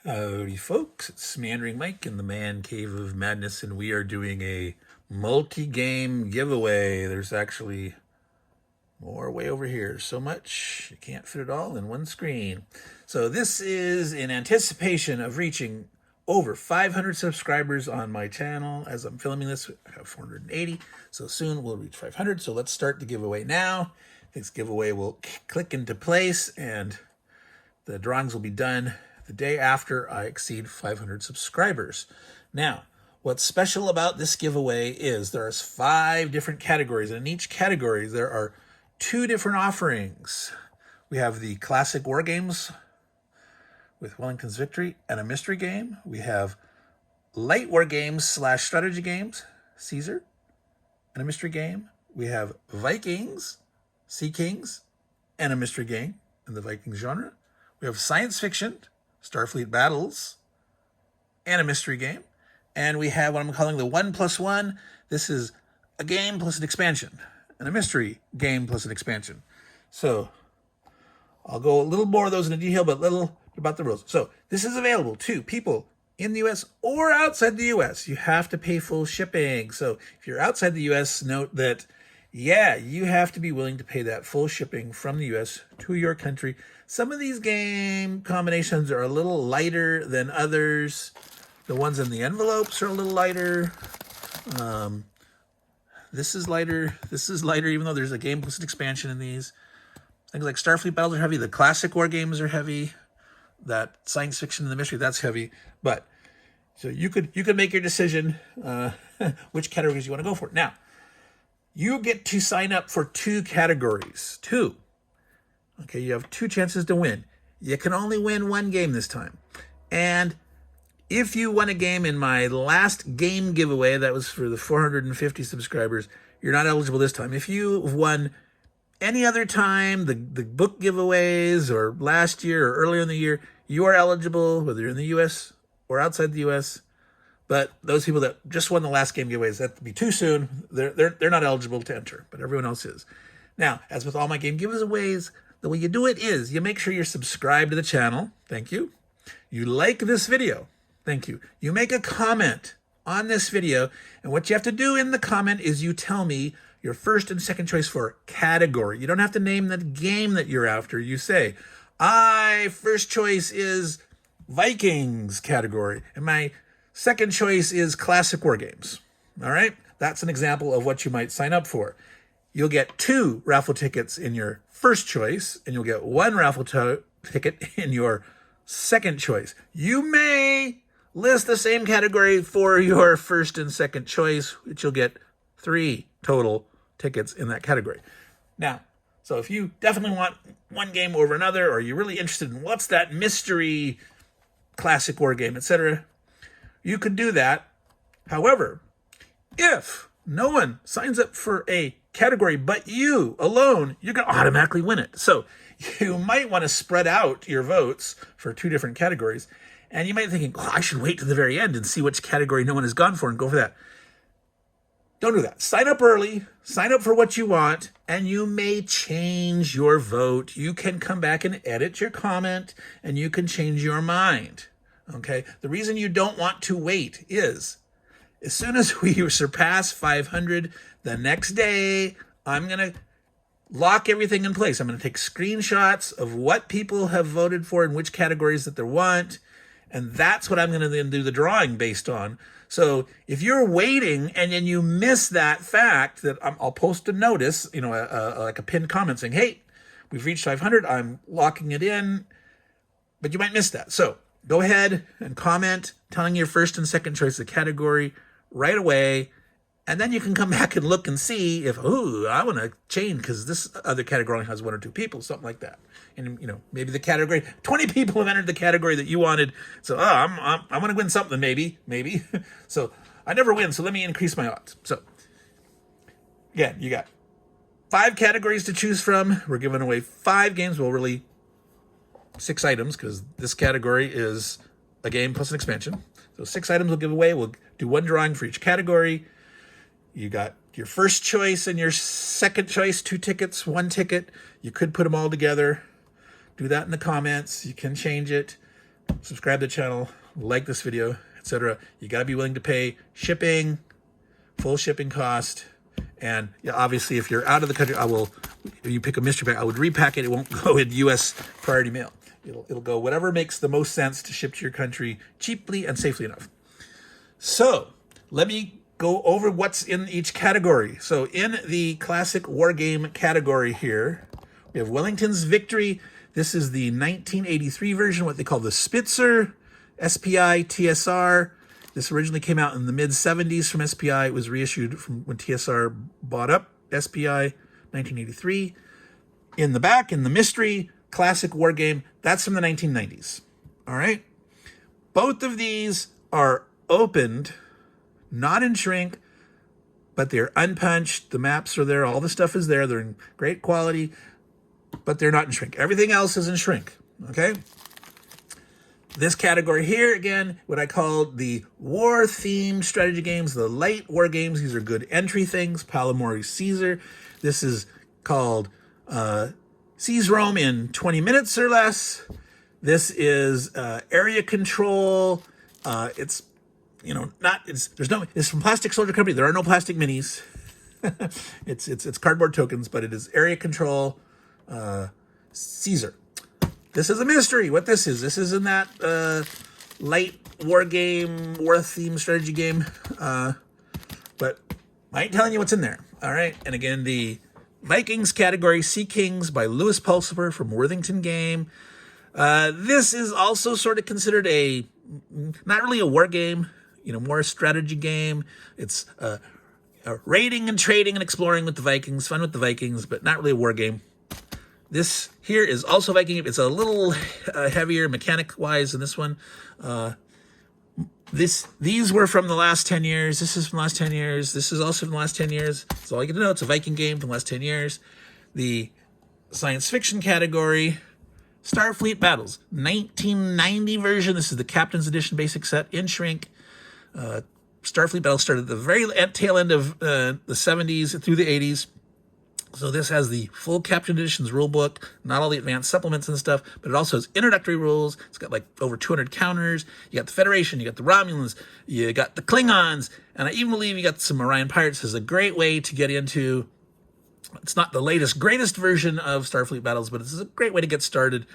Howdy folks, it's Meandering Mike in the Man Cave of Madness, and we are doing a multi-game giveaway. There's actually more way over here. So much, you can't fit it all in one screen. So this is in anticipation of reaching over 500 subscribers on my channel. As I'm filming this, I have 480, so soon we'll reach 500. So let's start the giveaway now. This giveaway will click into place, and the drawings will be done the day after I exceed 500 subscribers. Now, what's special about this giveaway is there's 5 different categories, and in each category there are 2 different offerings. We have the classic war games with Wellington's Victory and a mystery game. We have light war games / strategy games, Caesar, and a mystery game. We have Vikings, Sea Kings, and a mystery game in the Viking genre. We have science fiction, Starfleet Battles, and a mystery game. And we have what I'm calling the 1+1. This is a game plus an expansion, and a mystery game plus an expansion. So I'll go a little more of those in detail, but little about the rules. So this is available to people in the U.S. or outside the U.S. You have to pay full shipping. So if you're outside the U.S., note that, yeah, you have to be willing to pay that full shipping from the U.S. to your country. Some of these game combinations are a little lighter than others. The ones in the envelopes are a little lighter. This is lighter. This is lighter, even though there's a game plus an expansion in these. Things like Starfleet Battles are heavy. The classic war games are heavy. That science fiction and the mystery, that's heavy. But so you could make your decision which categories you want to go for. Now, you get to sign up for 2 categories. 2. Okay, you have 2 chances to win. You can only win 1 game this time. And if you won a game in my last game giveaway, that was for the 450 subscribers, you're not eligible this time. If you've won any other time, the book giveaways or last year or earlier in the year, you are eligible, whether you're in the U.S. or outside the U.S. But those people that just won the last game giveaways, that'd be too soon. They're not eligible to enter, but everyone else is. Now, as with all my game giveaways, the way you do it is you make sure you're subscribed to the channel. Thank you. You like this video. Thank you. You make a comment on this video, and what you have to do in the comment is you tell me your first and second choice for category. You don't have to name the game that you're after. You say, first choice is Vikings category, and my second choice is classic war games. All right? That's an example of what you might sign up for. You'll get 2 raffle tickets in your first choice, and you'll get 1 raffle ticket in your second choice. You may list the same category for your first and second choice, which you'll get 3 total tickets in that category. Now, so if you definitely want one game over another, or you're really interested in what's that mystery classic war game, etc., you could do that. However, if no one signs up for a category but you alone, you're going to automatically win it. So you might want to spread out your votes for 2 different categories, and you might be thinking, I should wait to the very end and see which category no one has gone for and go for that. Don't do that. Sign up early, sign up for what you want, and you may change your vote. You can come back and edit your comment, and you can change your mind. Okay? The reason you don't want to wait is, as soon as we surpass 500, the next day, I'm going to lock everything in place. I'm going to take screenshots of what people have voted for and which categories that they want, and that's what I'm going to then do the drawing based on. So if you're waiting and then you miss that fact, that I'll post a notice, like a pinned comment saying, hey, we've reached 500, I'm locking it in, but you might miss that. So go ahead and comment telling your first and second choice of category right away, and then you can come back and look and see if, I want to change because this other category only has 1 or 2 people, something like that. And, maybe the category, 20 people have entered the category that you wanted. So, I want to win something, maybe. So, I never win, so let me increase my odds. So, again, you got 5 categories to choose from. We're giving away 5 games. Well, really 6 items, because this category is a game plus an expansion. So 6 items we'll give away. We'll do 1 drawing for each category. You got your first choice and your second choice, 2 tickets, 1 ticket. You could put them all together. Do that in the comments. You can change it. subscribe to the channel, like this video, etc. You got to be willing to pay shipping, full shipping cost. And yeah, obviously, if you're out of the country, if you pick a mystery pack, I would repack it. It won't go in U.S. priority mail. It'll go whatever makes the most sense to ship to your country cheaply and safely enough. So let me go over what's in each category. So in the classic war game category here, we have Wellington's Victory. This is the 1983 version, what they call the Spitzer, SPI, TSR. This originally came out in the mid-70s from SPI. It was reissued from when TSR bought up SPI, 1983. In the back, in the Mystery, classic war game, that's from the 1990s. All right? Both of these are opened, not in shrink, but they're unpunched. The maps are there. All the stuff is there. They're in great quality, but they're not in shrink. Everything else is in shrink, okay? This category here, again, what I call the war-themed strategy games, the light war games. These are good entry things. Palomari Caesar. This is called Seize Rome in 20 minutes or less. This is area control. It's from Plastic Soldier Company. There are no plastic minis. it's cardboard tokens, but it is area control. Caesar. This is a mystery. What this is in that light war game, war-themed strategy game. But I ain't telling you what's in there. All right. And again, the Vikings category, Sea Kings by Louis Pulsifer from Worthington Game. This is also sort of considered not really a war game, more a strategy game. It's raiding and trading and exploring with the Vikings, fun with the Vikings, but not really a war game. This here is also Viking. It's a little heavier mechanic-wise than this one. These were from the last 10 years. This is from the last 10 years. This is also from the last 10 years. That's all you get to know. It's a Viking game from the last 10 years. The science fiction category, Starfleet Battles, 1990 version. This is the Captain's Edition basic set in shrink. Starfleet Battles started at the very tail end of the 70s through the 80s. So this has the full Captain Edition's rule book, not all the advanced supplements and stuff, but it also has introductory rules. It's got like over 200 counters. You got the Federation, you got the Romulans, you got the Klingons, and I even believe you got some Orion Pirates. This is a great way to get into. It's not the latest, greatest version of Starfleet Battles, but it's a great way to get started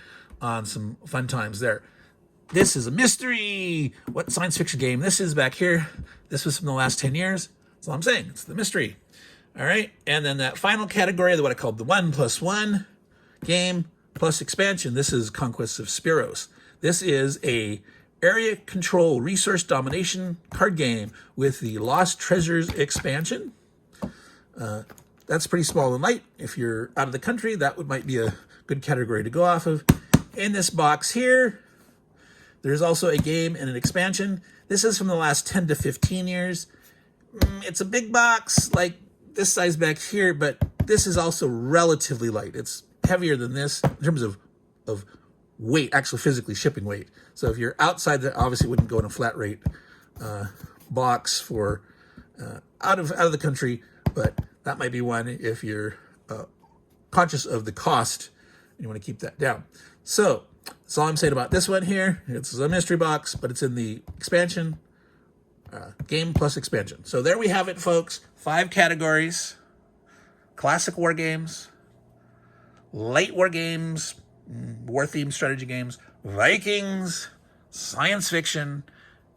on some fun times there. This is a mystery. What science fiction game this is back here? This was from the last 10 years. That's all I'm saying. It's the mystery. All right, and then that final category, what I called the 1+1 game plus expansion. This is Conquests of Spiros. This is a area control resource domination card game with the Lost Treasures expansion. That's pretty small and light. If you're out of the country, that might be a good category to go off of. In this box here, there's also a game and an expansion. This is from the last 10 to 15 years. It's a big box, like this size back here, but this is also relatively light. It's heavier than this in terms of weight, actual physically shipping weight. So if you're outside, that obviously wouldn't go in a flat rate box for out of the country, but that might be one if you're conscious of the cost and you want to keep that down. So that's all I'm saying about this one here. It's a mystery box, but it's in the expansion. Game plus expansion. So there we have it, folks. 5 categories: classic war games, light war games, war-themed strategy games, Vikings, science fiction,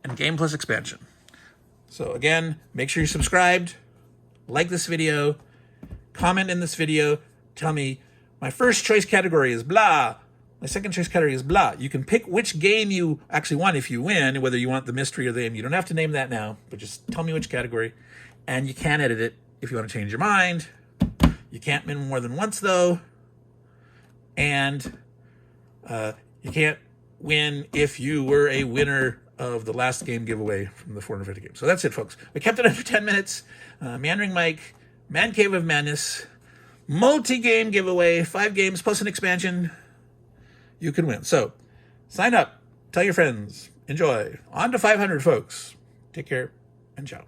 and game plus expansion. So again, make sure you're subscribed, like this video, comment in this video, tell me my first choice category is blah, my second choice category is blah. You can pick which game you actually want if you win, whether you want the mystery or the game. You don't have to name that now, but just tell me which category. And you can edit it if you want to change your mind. You can't win more than once, though. And you can't win if you were a winner of the last game giveaway from the 450 games. So that's it, folks. We kept it under 10 minutes. Meandering Mike, Man Cave of Madness, multi-game giveaway, 5 games plus an expansion. You can win. So sign up, tell your friends, enjoy. On to 500, folks. Take care and ciao.